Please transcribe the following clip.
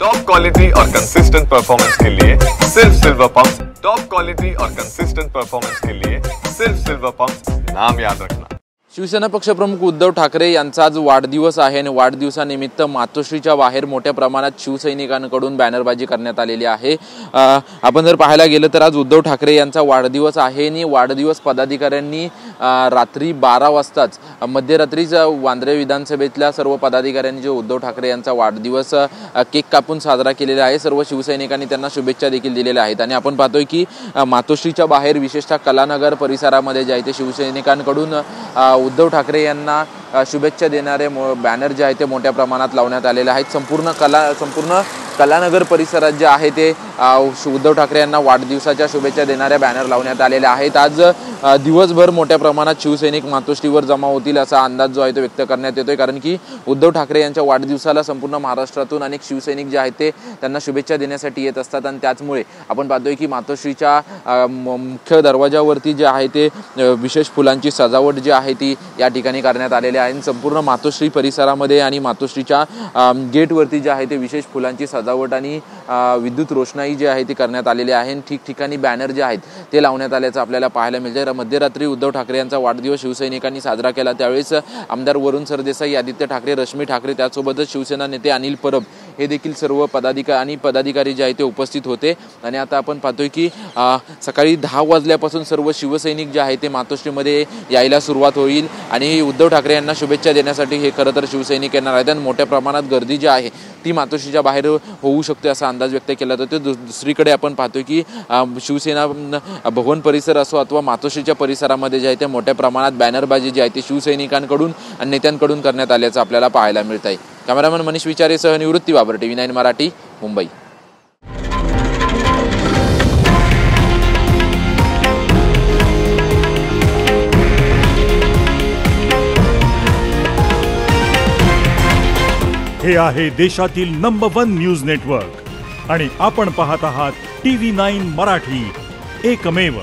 Top quality और consistent performance के लिए सिर्फ सिल्वर पंप्स। टॉप क्वालिटी और कंसिस्टेंट परफॉर्मेंस के लिए सिर्फ सिल्वर पंप्स, नाम याद रखना। शिवसेना पक्षप्रमुख उद्धव ठाकरे यांचा आज वाढदिवस आहे आणि वाढदिवसानिमित्त मातोश्रीच्या बाहेर मोठ्या प्रमाणात शिवसैनिकांकडून बॅनरबाजी करण्यात आलेली आहे। आपण जर पाहायला गेलं तर आज उद्धव ठाकरे यांचा वाढदिवस आहे आणि वाढदिवस पदाधिकाऱ्यांनी रात्री 12 वाजताच मध्यरात्रीच वांद्रे विधानसभेतल्या सर्व पदाधिकाऱ्यांनी जो उद्धव ठाकरे यांचा वाढदिवस केक कापून साजरा केलेला आहे। सर्व शिवसैनिकांनी त्यांना शुभेच्छा देखील दिलेल्या आहेत आणि आपण पाहतोय की मातोश्रीच्या बाहेर विशेषतः कलानगर परिसरामध्ये जे आहे ते शिवसैनिकांकडून उद्धव ठाकरे यांना शुभेच्छा देणारे बॅनर जे आहे ते मोठ्या प्रमाणात लावण्यात आलेले आहेत। संपूर्ण कलानगर परिसरात जे आहे ते उद्धव ठाकरे यांना वाढदिवसाच्या शुभेच्छा देणाऱ्या बॅनर लावण्यात आलेले आहेत। आज दिवसभर मोठ्या प्रमाणात शिवसैनिक मातोश्रीवर जमा होतील असा अंदाज जो आहे तो व्यक्त करण्यात येतोय, कारण की उद्धव ठाकरे यांच्या वाढदिवसाला संपूर्ण महाराष्ट्रातून अनेक शिवसैनिक जे आहेत ते त्यांना शुभेच्छा देण्यासाठी येत असतात आणि त्याचमुळे आपण पाहतोय की मातोश्रीच्या मुख्य दरवाजावरती जे आहे ते विशेष फुलांची सजावट जी आहे ती या ठिकाणी करण्यात आलेली आहे। संपूर्ण मातोश्री परिसरामध्ये आणि मातोश्रीच्या गेटवरती जे आहे ते विशेष फुलांची सजावट आणि विद्युत रोषणाई जी आहे ती करण्यात आलेली आहे। ठिकठिकाणी बॅनर जे आहेत ते लावण्यात आल्याचं आपल्याला पाहायला मिळतंय। मध्यरात्री उद्धव ठाकरे यांचा वाढदिवस शिवसैनिकांनी साजरा केला, त्यावेळेस आमदार वरुण सरदेसाई, आदित्य ठाकरे, रश्मी ठाकरे, त्यासोबतच शिवसेना नेते अनिल परब हे देखील सर्व पदाधिकारी जे आहेत ते उपस्थित होते। आणि आता आपण पाहतोय की सकाळी 10 वाजल्यापासून सर्व शिवसैनिक जे आहेत ते मातोश्रीमध्ये यायला सुरुवात होईल आणि उद्धव ठाकरे यांना शुभेच्छा देण्यासाठी हे खरं तर शिवसैनिक येणार आहेत आणि मोठ्या प्रमाणात गर्दी जी आहे ती मातोश्रीच्या बाहेर होऊ शकते असा अंदाज व्यक्त केला जातो। दुसरीकडे आपण पाहतोय की शिवसेना भवन परिसर असो अथवा मातोश्रीच्या परिसरामध्ये जे आहे ते मोठ्या प्रमाणात बॅनरबाजी जी आहे ती शिवसैनिकांकडून आणि नेत्यांकडून करण्यात आल्याचं आपल्याला पाहायला मिळत आहे। कॅमेरामन मनीष विचारेसह निवृत्ती बाबर, TV9 मराठी, मुंबई। हे आहे देशातील नंबर 1 न्यूज नेटवर्क आणि आपण पाहत आहात TV9 मराठी, एकमेव।